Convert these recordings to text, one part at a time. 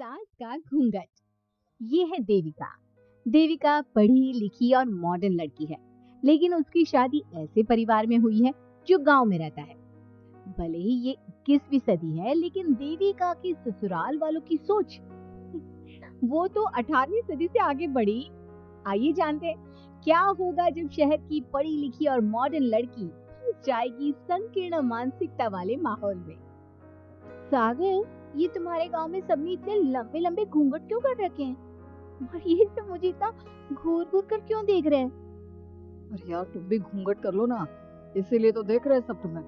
सास का घूंघट। ये है देविका। देविका पढ़ी लिखी और मॉडर्न लड़की है, लेकिन उसकी शादी ऐसे परिवार में हुई है जो गांव में रहता है। भले ही ये 21वीं सदी है, लेकिन देविका की ससुराल वालों की सोच वो तो 18वीं सदी से आगे बढ़ी। आइए जानते हैं क्या होगा जब शहर की पढ़ी लिखी और मॉडर्न लड़की फंस जाएगी संकीर्ण मानसिकता वाले माहौल में। सागर, ये तुम्हारे गांव में सबने इतने लंबे लंबे घूंघट क्यों कर रखे हैं? और ये सब मुझे इतना घूर घूर कर क्यों देख रहे हैं? अरे यार, तुम भी घूंघट कर लो ना, इसीलिए तो देख रहे हैं सब तुम्हें।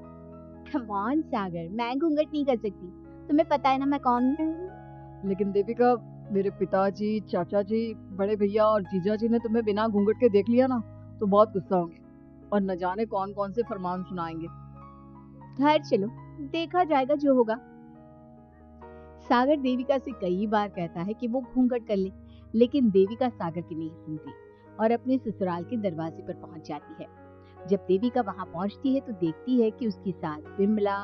कम ऑन सागर, मैं घूंघट नहीं कर सकती। तुम्हें पता है ना मैं कौन हूँ। लेकिन देविका, मेरे पिताजी, चाचा जी, बड़े भैया और जीजा जी ने तुम्हें बिना घूंघट के देख लिया ना तो बहुत गुस्सा होंगे और न जाने कौन कौन से फरमान सुनाएंगे। खैर चलो, देखा जाएगा जो होगा। सागर देविका से कई बार कहता है कि वो घूंघट कर ले, लेकिन देविका सागर की नहीं सुनती और अपने ससुराल के दरवाजे पर पहुंच जाती है। जब देविका वहां पहुंचती है तो देखती है कि उसकी सास बिमला,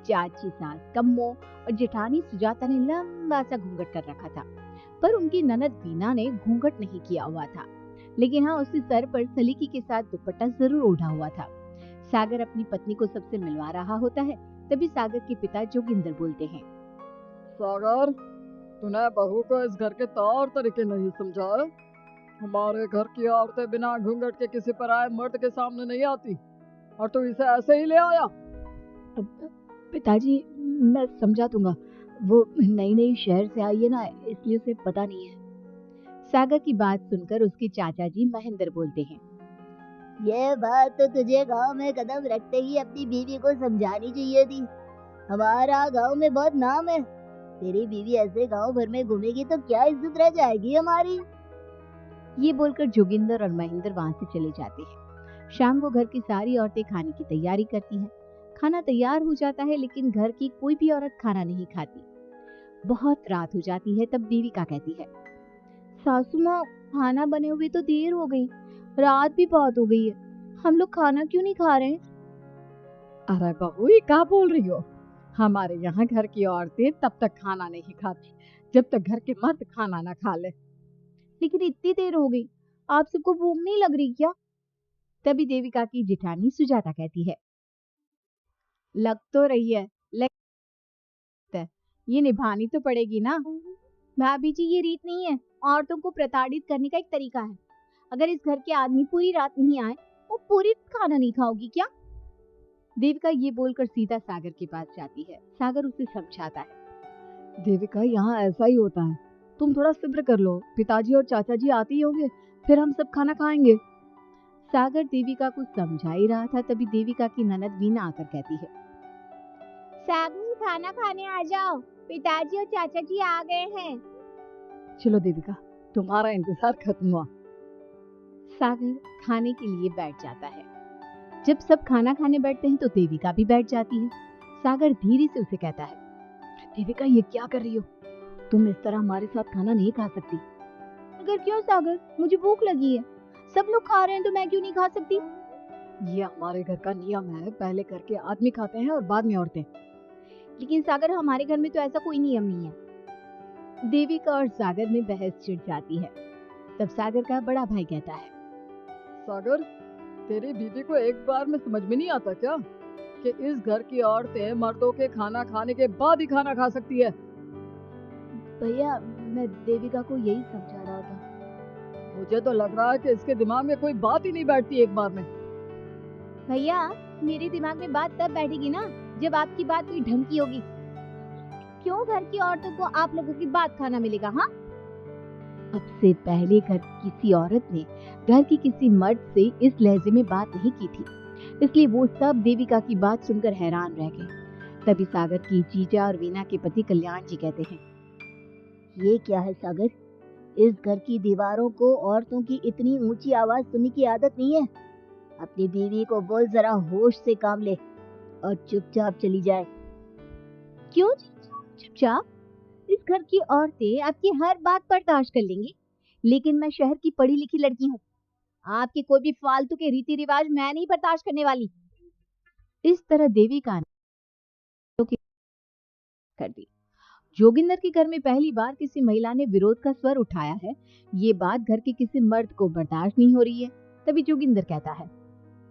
चाची सास कम्मो और जेठानी सुजाता ने लंबा सा घूंघट कर रखा था, पर उनकी ननद बीना ने घूंघट नहीं किया हुआ था। लेकिन हाँ, उसके सर पर सलीकी के साथ दुपट्टा जरूर ओढ़ा हुआ था। सागर अपनी पत्नी को सबसे मिलवा रहा होता है, तभी सागर के पिता जोगिंदर बोलते हैं, सागर, तूने बहू को इस घर के तौर तरीके नहीं समझा है। हमारे घर की औरतें बिना घूंघट के किसी पर आए मर्द के सामने नहीं आती और तू इसे ऐसे ही ले आया। पिताजी, मैं समझा दूंगा। वो नई नई शहर से आई है ना, इसलिए उसे पता नहीं है। सागर की बात सुनकर उसके चाचा जी महेंद्र बोलते हैं, ये बात तो तुझे गांव में कदम रखते ही अपनी बीवी को समझानी चाहिए थी। हमारा गांव में बहुत नाम है। तेरी बीवी ऐसे गांव भर में घूमेगी तो क्या इज्जत रह जाएगी हमारी। ये बोलकर जोगिंदर और महेंद्र वहां से चले जाते हैं। शाम को घर की सारी औरतें खाने की तैयारी करती हैं। खाना तैयार हो जाता है, लेकिन घर की कोई भी औरत खाना नहीं खाती। बहुत रात हो जाती है, तब देविका कहती है, सासू माँ, खाना बने हुए तो देर हो गई, रात भी बहुत हो गई है, हम लोग खाना क्यों नहीं खा रहे हैं? अरे बहू, ये क्या बोल रही हो? हमारे यहाँ घर की औरतें तब तक खाना नहीं खाती जब तक घर के मर्द खाना ना खा ले। लेकिन इतनी देर हो गई, आप सबको भूख नहीं लग रही क्या? तभी देविका की जिठानी सुजाता कहती है, लग तो रही है, लेकिन ये निभानी तो पड़ेगी ना। भाभी जी, ये रीत नहीं है, औरतों को प्रताड़ित करने का एक तरीका है। अगर इस घर के आदमी पूरी रात नहीं आए, वो पूरी खाना नहीं खाओगी क्या? देविका ये बोलकर सीधा सागर के पास जाती है। सागर उसे समझाता है, देविका, यहाँ ऐसा ही होता है, तुम थोड़ा सब्र कर लो, पिताजी और चाचा जी आते ही होंगे, फिर हम सब खाना खाएंगे। सागर देविका को समझा ही रहा था, तभी देविका की ननद वीना आकर कहती है, सागर, खाना खाने आ जाओ, पिताजी और चाचा जी आ गए हैं। चलो देविका, तुम्हारा इंतजार खत्म हुआ। सागर खाने के लिए बैठ जाता है। जब सब खाना खाने बैठते हैं तो देविका भी बैठ जाती है। सागर धीरे से उसे कहता है, देविका, ये क्या कर रही हो? तुम इस तरह हमारे साथ खाना नहीं खा सकती। अगर क्यों सागर, मुझे भूख लगी है, सब लोग खा रहे हैं तो मैं क्यों नहीं खा सकती? ये हमारे घर का नियम है, पहले घर के आदमी खाते हैं और बाद में औरतें। लेकिन सागर, हमारे घर में तो ऐसा कोई नियम नहीं है। देविका और सागर में बहस छिड़ जाती है। तब सागर का बड़ा भाई कहता है, सागर, तेरी बीवी को एक बार में समझ में नहीं आता क्या कि इस घर की औरतें मर्दों के खाना खाने के बाद ही खाना खा सकती है? भैया, मैं देविका को यही समझा रहा था। मुझे तो लग रहा है कि इसके दिमाग में कोई बात ही नहीं बैठती एक बार में। भैया, मेरे दिमाग में बात तब बैठेगी ना जब आपकी बात कोई ढंग की होगी। क्यों घर की औरतों को आप लोगों की बात खाना मिलेगा? हाँ, अब से पहले घर की किसी औरत ने घर की किसी मर्द से इस लहजे में बात नहीं की थी, इसलिए वो सब देविका की बात सुनकर हैरान रह गए। तभी सागर की जीजा और वीना के पति कल्याण जी कहते हैं, ये क्या है सागर, इस घर की दीवारों को औरतों की इतनी ऊंची आवाज सुनने की आदत नहीं है। अपनी बीवी को बोल जरा होश से काम ले और चुपचाप चली जाए। क्यों चुपचाप? इस घर की औरतें आपकी हर बात बर्दाश्त कर लेंगी, लेकिन मैं शहर की पढ़ी लिखी लड़की हूँ। आपके कोई भी फालतू के रीति रिवाज मैं नहीं बर्दाश्त करने वाली। इस तरह देविका ने कर दी। जोगिंदर के घर में पहली बार किसी महिला ने विरोध का स्वर उठाया है। ये बात घर के किसी मर्द को बर्दाश्त नहीं हो रही है। तभी जोगिंदर कहता है,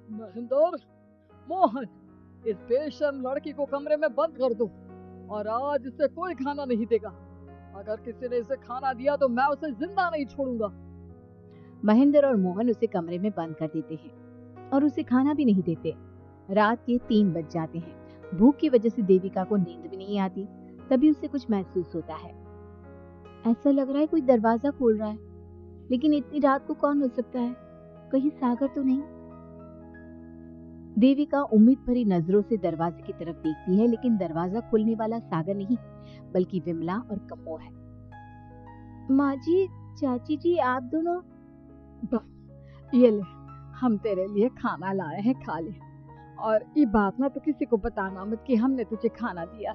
महेंद्र, मोहन, इस बेशर्म लड़की को कमरे में बंद कर दो और आज इसे कोई खाना नहीं देगा। अगर किसी ने इसे खाना दिया तो मैं उसे जिंदा नहीं छोड़ूंगा। महेंद्र और मोहन उसे कमरे में बंद कर देते हैं और उसे खाना भी नहीं देते। रात के 3 बज जाते हैं। भूख की वजह से देविका को नींद भी नहीं आती। तभी उसे कुछ महसूस होता है। ऐसा लग रहा है कोई दरवाजा खोल रहा है, लेकिन इतनी रात को कौन हो सकता है? कहीं सागर तो नहीं? देविका उम्मीद भरी नजरों से दरवाजे की तरफ देखती है, लेकिन दरवाजा खुलने वाला सागर नहीं, बल्कि विमला और कम्मो है। माँ जी, चाची जी, आप दोनों। ये ले, हम तेरे लिए खाना लाए हैं, खा ले। और ये बात ना तो किसी को बताना मत कि हमने तुझे खाना दिया,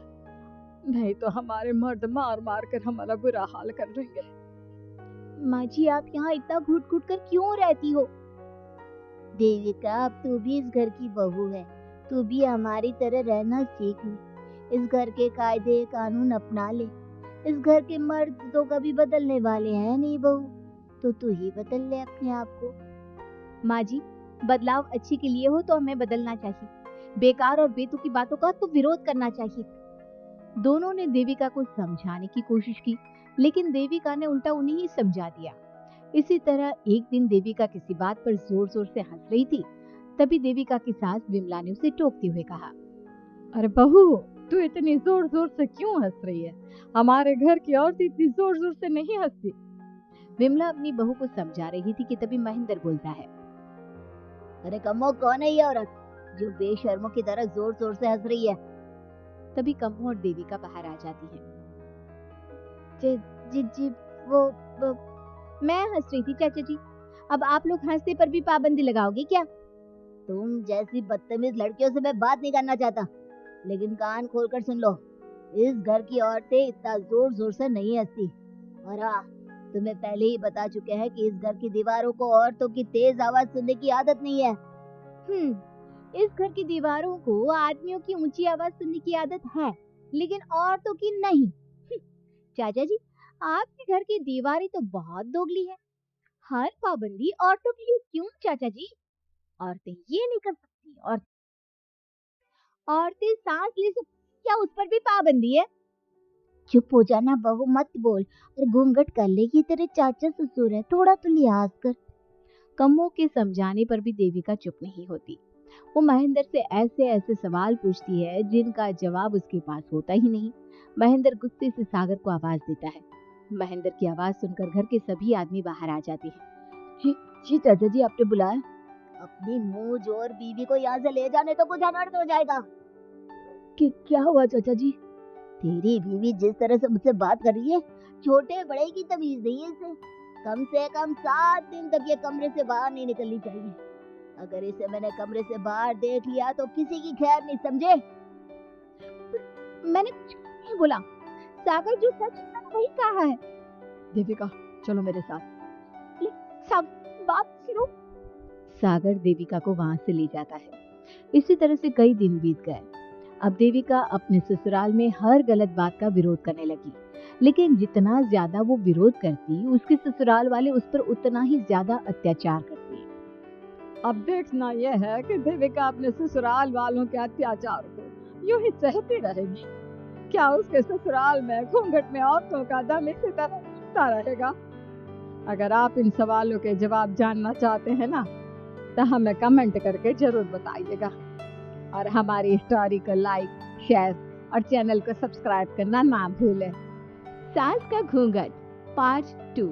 नहीं तो हमारे मर्द मार मार कर हमारा बुरा हाल कर देंगे। माँ जी, आप यहाँ इतना घुट घुट कर क्यों रहती हो? देविका, अब तू भी इस घर की बहू है। तू भी हमारी तरह रहना सीख ले। इस घर के कायदे कानून अपना ले। इस घर के मर्द तो कभी बदलने वाले हैं नहीं बहू, तो तू ही बदल ले अपने आप को। माँ जी, बदलाव अच्छे के लिए हो तो हमें बदलना चाहिए। बेकार और बेतुकी बातों का तो विरोध करना चाहिए। दोनों ने देविका को समझाने की कोशिश की, लेकिन देविका ने उल्टा उन्हें ही समझा दिया। इसी तरह एक दिन देविका किसी बात पर जोर जोर से हंस रही थी। तभी देविका की सास विमला ने उसे टोकते हुए कहा, अरे बहू, तू इतनी जोर जोर से क्यों हंस रही है? हमारे घर की औरत इतनी जोर जोर से नहीं हंसती। विमला अपनी बहू को समझा रही थी कि तभी महेंद्र बोलता है, अरे कम्मो, कौन है ये औरत जो बेशर्मों की तरह जोर जोर से हंस रही है? तभी कम्मो और देविका बाहर आ जाती हैं। जी जी, वो मैं हंस रही थी चाचा जी। अब आप लोग हंसने पर भी पाबंदी लगाओगे क्या? तुम जैसी बदतमीज लड़कियों से मैं बात नहीं करना चाहता, लेकिन कान खोलकर सुन लो। इस घर की औरतें इतना जोर जोर से नहीं हंसती। और हाँ, तुम्हें पहले ही बता चुके हैं कि इस घर की दीवारों को औरतों की तेज आवाज सुनने की आदत नहीं है। इस घर की दीवारों को आदमियों की ऊंची आवाज सुनने की आदत है, लेकिन औरतों की नहीं। चाचा जी, आपके घर की दीवारें तो बहुत दोगली है। हर पाबंदी औरतों के लिए क्यों चाचा जी? औरतें ये नहीं कर सकती, और औरतें सांस ले सकती, क्या उस पर भी पाबंदी है? चुप हो जाना बहू, मत बोल और घूंघट कर ले। ये तेरे चाचा ससुर है, थोड़ा तो लिहाज कर। कम्मो के समझाने पर भी देविका चुप नहीं होती। वो महेंद्र से ऐसे ऐसे सवाल पूछती है जिनका जवाब उसके पास होता ही नहीं। महेंद्र गुस्से से सागर को आवाज देता है। महेंद्र की आवाज सुनकर घर के सभी आदमी बाहर आ जाते हैं। जी चाचा जी, आपने बुलाया? अपनी मुंह जोर बीवी को यहाँ से ले जाने तो कुछ अनर्थ हो जाएगा। क्या हुआ चाचा जी? तेरी बीवी जिस तरह से मुझसे बात कर रही है, छोटे बड़े की तमीज नहीं है इसे। कम से कम 7 दिन तक ये कमरे से बाहर नहीं निकलनी चाहिए। अगर इसे मैंने कमरे से बाहर देख लिया तो किसी की खैर नहीं, समझे? मैंने कुछ नहीं बोला। सागर जो सच है वही कहा है। देविका, चलो मेरे साथ। सब बात सुनो। सागर देविका को वहां से ले जाता है। इसी तरह से कई दिन बीत गए। अब देविका अपने ससुराल में हर गलत बात का विरोध करने लगी, लेकिन जितना ज्यादा वो विरोध करती, उसके ससुराल वाले उस पर उतना ही ज्यादा अत्याचार करते। अब देखना यह है कि देविका अपने ससुराल वालों के अत्याचार को यूं ही सहती रहेगी। क्या उसके ससुराल में घूंघट में औरतों का दम इसी तरह उठता रहेगा? अगर आप इन सवालों के जवाब जानना चाहते हैं ना, तो हमें कमेंट करके जरूर बताइएगा। और हमारी स्टोरी को लाइक, शेयर और चैनल को सब्सक्राइब करना ना भूलें। सास का घूंघट पार्ट 2।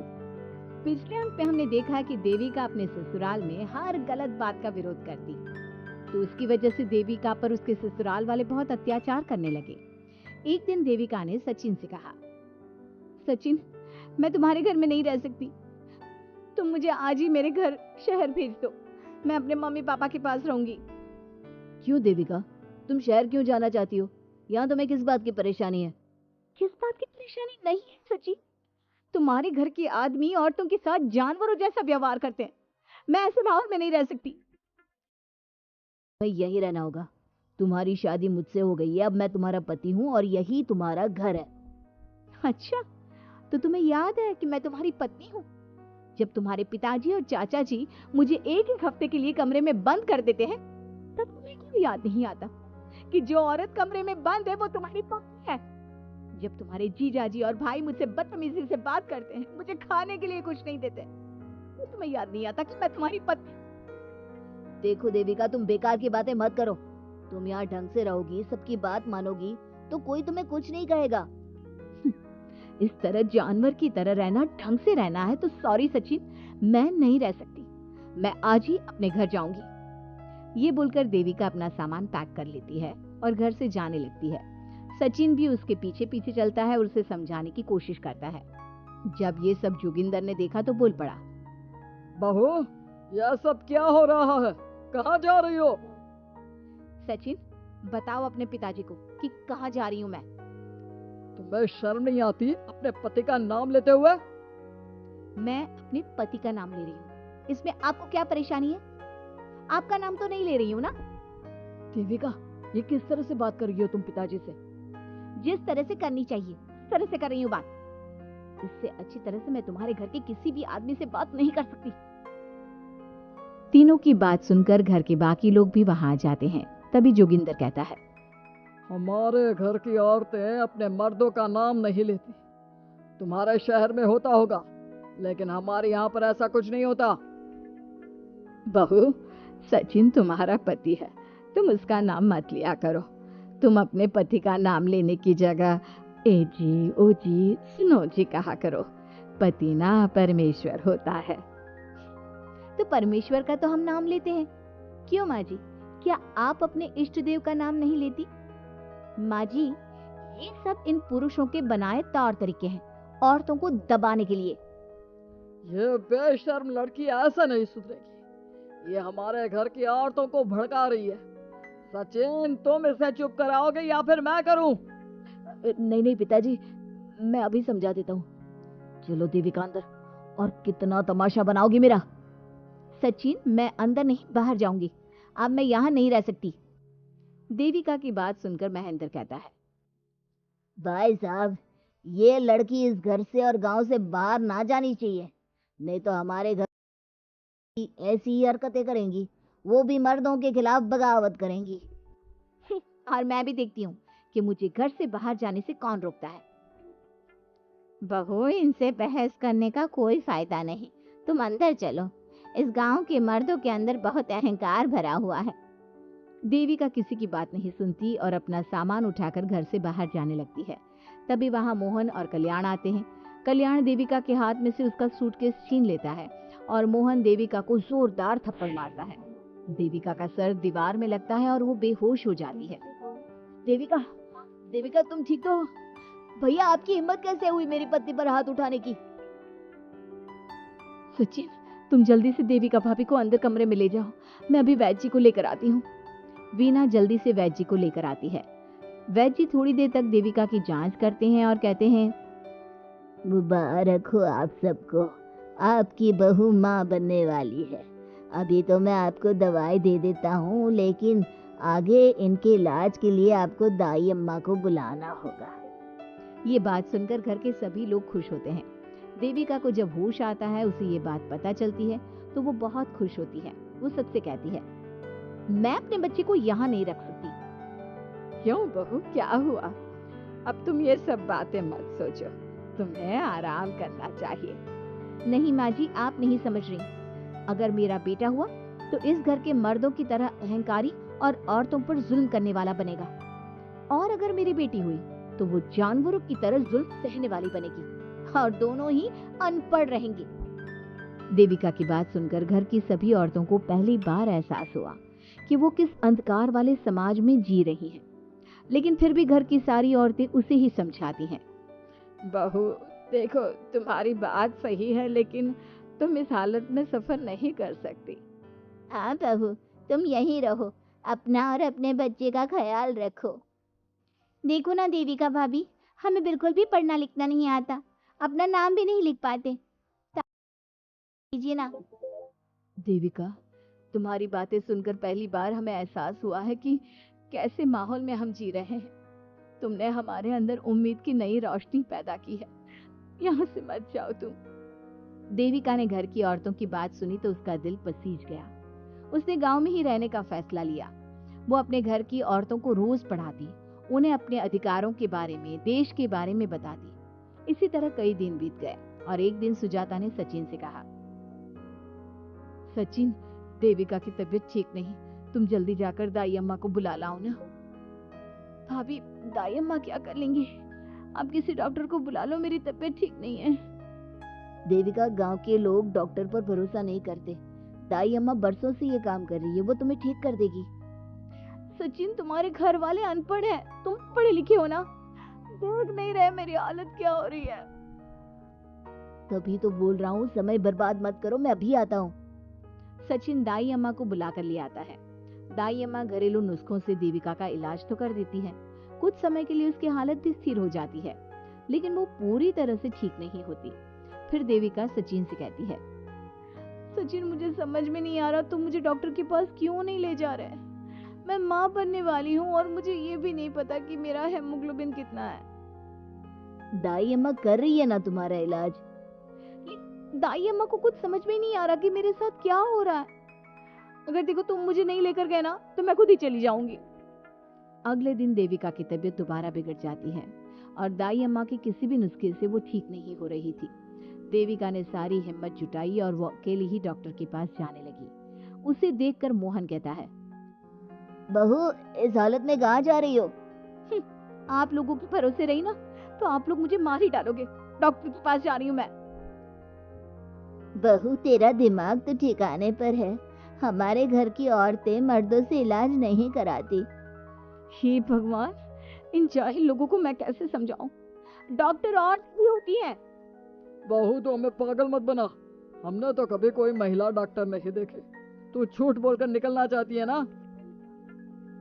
पिछले अंक में हमने देखा कि देविका अपने ससुराल में हर गलत बात का विरोध करती, तो उसकी वजह से देविका पर उसके ससुराल वाले बहुत अत्याचार करने लगे। एक दिन देविका ने सचिन से कहा, सचिन, मैं तुम्हारे घर में नहीं रह सकती। तुम मुझे आज ही मेरे घर शहर भेज दो। मैं अपने मम्मी पापा के पास रहूंगी। क्यों देविका, तुम शहर क्यों जाना चाहती हो? यहाँ तुम्हें किस बात की परेशानी है? किस बात की परेशानी नहीं है सचिन। तुम्हारे घर के आदमी औरतों के साथ जानवरों जैसा व्यवहार करते हैं। मैं ऐसे माहौल में नहीं रह सकती। भाई, यहीं रहना होगा। तुम्हारी शादी मुझसे हो गई है, अब मैं तुम्हारा पति हूँ और यही तुम्हारा घर है। अच्छा, तो तुम्हें याद है कि मैं तुम्हारी पत्नी हूँ? जब तुम्हारे पिताजी और चाचा जी मुझे एक एक हफ्ते के लिए कमरे में बंद कर देते हैं, तब तुम्हें क्यों याद नहीं आता कि जो औरत कमरे में बंद है वो तुम्हारी पत्नी है? जब तुम्हारे जीजाजी और भाई मुझसे बदतमीजी से बात करते हैं, मुझे खाने के लिए कुछ नहीं देते, तो तुम्हें याद नहीं आता कि मैं तुम्हारी पत्नी? देखो देविका, तुम बेकार की बातें मत करो। तुम यहाँ ढंग से रहोगी, सबकी बात मानोगी, तो कोई तुम्हें कुछ नहीं कहेगा। इस तरह जानवर की तरह रहना, ढंग से रहना है तो सॉरी सचिन, मैं नहीं रह सकती। मैं आज ही अपने घर जाऊंगी। ये बोलकर देविका अपना सामान पैक कर लेती है और घर से जाने लगती है। सचिन भी उसके पीछे पीछे चलता है और उसे समझाने की कोशिश करता है। जब ये सब जोगिंदर ने देखा तो बोल पड़ा, बहू, यह सब क्या हो रहा है? कहाँ जा रही हो? सचिन, बताओ अपने पिताजी को कि कहाँ जा रही हूँ मैं। तुम्हें शर्म नहीं आती अपने पति का नाम लेते हुए? मैं अपने पति का नाम ले रही हूँ, इसमें आपको क्या परेशानी है? आपका नाम तो नहीं ले रही हूँ ना? देविका, ये किस तरह से बात कर रही हो तुम पिताजी से? जिस तरह से करनी चाहिए उस तरह से कर रही हूँ बात। इससे अच्छी तरह से मैं तुम्हारे घर के किसी भी आदमी से बात नहीं कर सकती। तीनों की बात सुनकर घर के बाकी लोग भी वहां आ जाते हैं। तभी जोगिंदर कहता है, हमारे घर की औरतें अपने मर्दों का नाम नहीं लेती। तुम्हारे शहर में होता होगा, लेकिन हमारे यहाँ पर ऐसा कुछ नहीं होता। बहू, सचिन तुम्हारा पति है, तुम उसका नाम मत लिया करो। तुम अपने पति का नाम लेने की जगह ए जी, ओ जी, सुनो जी कहा करो। पति ना परमेश्वर होता है। तो परमेश्वर का तो हम नाम लेते हैं। क्यों माँ जी, क्या आप अपने इष्ट देव का नाम नहीं लेती? माँ जी, ये सब इन पुरुषों के बनाए तौर तरीके हैं, औरतों को दबाने के लिए। ये बेशर्म लड़की ऐसा नहीं सुधरेगी। ये हमारे घर की औरतों को भड़का रही है। सचिन, तुम इसे चुप कराओगे या फिर मैं करूं? नहीं नहीं पिताजी, मैं अभी समझा देता हूँ। चलो देविका अंदर, और कितना तमाशा बनाओगी मेरा। सचिन, मैं अंदर नहीं बाहर जाऊंगी। अब मैं यहाँ नहीं रह सकती। देविका की बात सुनकर महेंद्र कहता है, भाई साहब, ये लड़की इस घर से और गांव से बाहर ना जानी चाहिए, नहीं तो हमारे घर की ऐसी ही हरकतें करेंगी, वो भी मर्दों के खिलाफ बगावत करेंगी। और मैं भी देखती हूँ कि मुझे घर से बाहर जाने से कौन रोकता है। बहू, इनसे बहस करने का कोई फायदा नहीं। तुम अंदर चलो। इस गांव के मर्दों के अंदर बहुत अहंकार भरा हुआ है। देविका किसी की बात नहीं सुनती और अपना सामान उठाकर घर से बाहर जाने लगती है। तभी वहां मोहन और कल्याण आते हैं। कल्याण देविका के हाथ में से उसका सूटकेस छीन लेता है और मोहन देविका को जोरदार थप्पड़ मारता है। देविका का सर दीवार में लगता है और वो बेहोश हो जाती है। देविका, देविका तुम ठीक तो हो? भैया, आपकी हिम्मत कैसे हुई मेरी पत्नी पर हाथ उठाने की? सचिन, तुम जल्दी से देविका भाभी को अंदर कमरे में ले जाओ। मैं अभी वैद्य जी को लेकर आती हूँ। वीना जल्दी से वैद्य जी को लेकर आती है। वैद्य जी थोड़ी देर तक देविका की जांच करते हैं और कहते हैं, मुबारक हो आप सबको, आपकी बहू माँ बनने वाली है। अभी तो मैं आपको दवाई दे देता हूँ, लेकिन आगे इनके इलाज के लिए आपको दाई अम्मा को बुलाना होगा। ये बात सुनकर घर के सभी लोग खुश होते हैं। देविका को जब होश आता है, उसे ये बात पता चलती है तो वो बहुत खुश होती है। वो सबसे कहती है, मैं अपने बच्चे को यहाँ नहीं रख सकती। क्यों बहू, क्या हुआ? अब तुम ये सब बातें मत सोचो, तुम्हें आराम करना चाहिए। नहीं माँ जी, आप नहीं समझ रही। अगर मेरा बेटा हुआ तो इस घर के मर्दों की तरह अहंकारी और औरतों पर जुल्म करने वाला बनेगा, और अगर मेरी बेटी हुई तो वो जानवरों की तरह जुल्म सहने वाली बनेगी, और दोनों ही अनपढ़ रहेंगी। देविका की बात सुनकर घर की सभी औरतों को पहली बार एहसास हुआ कि वो किस अंधकार वाले समाज में जी रही हैं। लेकिन फिर भी घर की सारी औरतें उसे ही समझाती हैं, बहू देखो, तुम्हारी बात सही है, लेकिन तुम इस हालत में सफर नहीं कर सकती। हाँ बहू, तुम यहीं रहो, अपना और अपने बच्चे का ख्याल रखो। देखो ना देविका भाभी, हमें बिल्कुल भी पढ़ना लिखना नहीं आता, अपना नाम भी नहीं लिख पाते। कीजिए ना। देविका, तुम्हारी बातें सुनकर पहली बार हमें एहसास हुआ है कि कैसे माहौल में हम जी रहे हैं। तुमने हमारे अंदर उम्मीद की नई रोशनी पैदा की है। यहाँ से मत जाओ तुम। देविका ने घर की औरतों की बात सुनी तो उसका दिल पसीज गया। उसने गांव में ही रहने का फैसला लिया। वो अपने घर की औरतों को रोज पढ़ाती, उन्हें अपने अधिकारों के बारे में, देश के बारे में बताती। इसी तरह कई दिन बीत गए और एक दिन सुजाता ने सचिन से कहा, सचिन, देविका की तबीयत ठीक नहीं, तुम जल्दी जाकर दाई अम्मा को बुला लाओ ना। भाभी, दाई अम्मा क्या कर लेंगी? आप किसी डॉक्टर को बुला लो, मेरी तबीयत ठीक नहीं है। देविका, गांव के लोग डॉक्टर पर भरोसा नहीं करते। दाई अम्मा बरसों से ये काम कर रही है, वो तुम्हें ठीक कर देगी। सचिन, तुम्हारे घर वाले अनपढ़ हैं, तुम पढ़े लिखे हो ना, देख नहीं रहे मेरी हालत क्या हो रही है। तभी तो बोल रहा हूँ, समय बर्बाद मत करो, मैं अभी आता हूँ। सचिन दाई अम्मा को बुलाकर ले आता है। दाई अम्मा घरेलू नुस्खों से देविका का इलाज तो कर देती है। कुछ समय के लिए उसकी हालत भी स्थिर हो जाती है, लेकिन वो पूरी तरह से ठीक नहीं होती। फिर देविका सचिन से कहती है, सचिन, मुझे समझ में नहीं आ रहा तुम मुझे डॉक्टर के पास क्यों नहीं ले जा रहे। मैं माँ बनने वाली हूँ और मुझे ये भी नहीं पता कि मेरा हेमोग्लोबिन कितना है। दाई अम्मा कर रही है ना तुम्हारा इलाज। दाई अम्मा को कुछ समझ में नहीं आ रहा कि मेरे साथ क्या हो रहा है। अगर देखो तुम मुझे नहीं लेकर गए ना तो मैं खुद ही चली जाऊंगी। अगले दिन देविका की तबीयत दोबारा बिगड़ जाती है और दाई अम्मा के किसी भी नुस्खे से वो ठीक नहीं हो रही थी। देविका ने सारी हिम्मत जुटाई और वो अकेली ही डॉक्टर के पास जाने लगी। उसे देखकर मोहन कहता है, बहू, इस हालत में कहाँ जा रही हो? आप लोगों के भरोसे रही ना तो आप लोग मुझे मार ही डालोगे। डॉक्टर के पास जा रही हूँ मैं। बहू, तेरा दिमाग तो ठिकाने पर है। हमारे घर की औरतें मर्दों से इलाज नहीं कराती। हे भगवान, इन जाहिल लोगों को मैं कैसे समझाऊं? डॉक्टर औरत भी होती हैं। बहू, तो हमें पागल मत बना। हमने तो कभी कोई महिला डॉक्टर नहीं देखे। तू झूठ बोलकर निकलना चाहती है ना?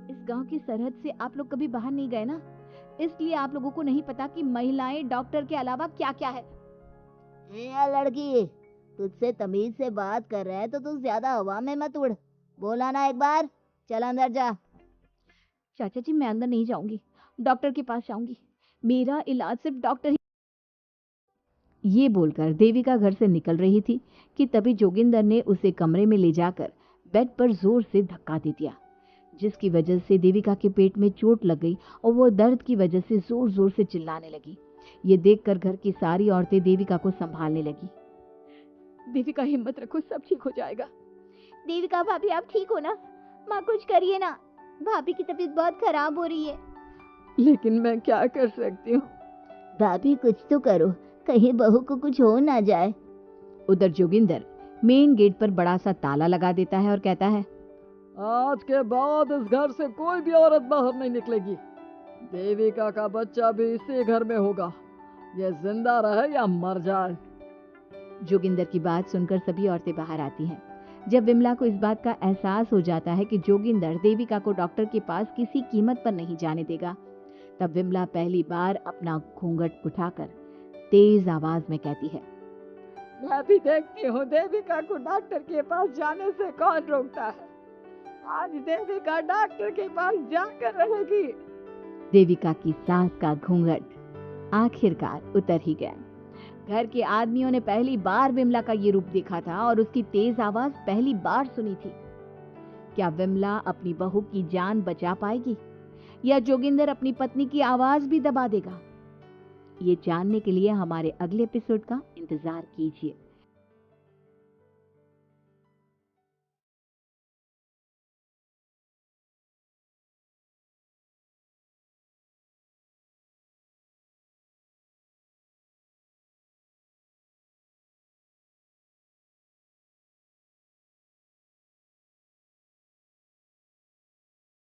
इस गांव की सरहद से आप लोग कभी बाहर नहीं गए ना, इसलिए आप लोगों को नहीं पता कि महिलाएं डॉक्टर के अलावा क्या क्या है। लड़की, तुझसे तमीज से बात कर रहे हैं तो तू ज्यादा हवा में मत उड़। बोला ना एक बार, चल अंदर जा। चाचा जी, मैं अंदर नहीं जाऊंगी, डॉक्टर के पास जाऊंगी। मेरा इलाज सिर्फ डॉक्टर ही। ये बोलकर देविका घर से निकल रही थी कि तभी जोगिंदर ने उसे कमरे में ले जाकर बेड पर जोर से धक्का दे दिया, जिसकी वजह से देविका के पेट में चोट लग गई और वो दर्द की वजह से जोर जोर से चिल्लाने लगी। ये देखकर घर की सारी औरतें देविका को संभालने लगी। देविका, हिम्मत रखो, सब ठीक हो जाएगा। देविका भाभी, आप ठीक हो ना? माँ, कुछ करिए ना, भाभी की तबीयत बहुत खराब हो रही है। लेकिन मैं क्या कर सकती हूँ? भाभी, कुछ तो करो, कहीं बहू को कुछ हो ना जाए। उधर जोगिंदर मेन गेट पर बड़ा सा ताला लगा देता है और कहता है, आज के बाद इस घर से कोई भी औरत बाहर नहीं निकलेगी। देविका का बच्चा भी इसी घर में होगा, ये जिंदा रहे या मर जाए। जोगिंदर की बात सुनकर सभी औरतें बाहर आती हैं। जब विमला को इस बात का एहसास हो जाता है कि जोगिंदर देविका को डॉक्टर के पास किसी कीमत पर नहीं जाने देगा, तब विमला पहली बार अपना घूंघट उठाकर तेज आवाज में कहती है, मैं भी देखती हूँ देविका को डॉक्टर के पास जाने से कौन रोकता है। आज देविका डॉक्टर के पास जाकर रहेगी। देविका की सांस का घूंघट आखिरकार उतर ही गया। घर के आदमियों ने पहली बार विमला का ये रूप देखा था और उसकी तेज आवाज पहली बार सुनी थी। क्या विमला अपनी बहू की जान बचा पाएगी या जोगिंदर अपनी पत्नी की आवाज भी दबा देगा? ये जानने के लिए हमारे अगले एपिसोड का इंतजार कीजिए।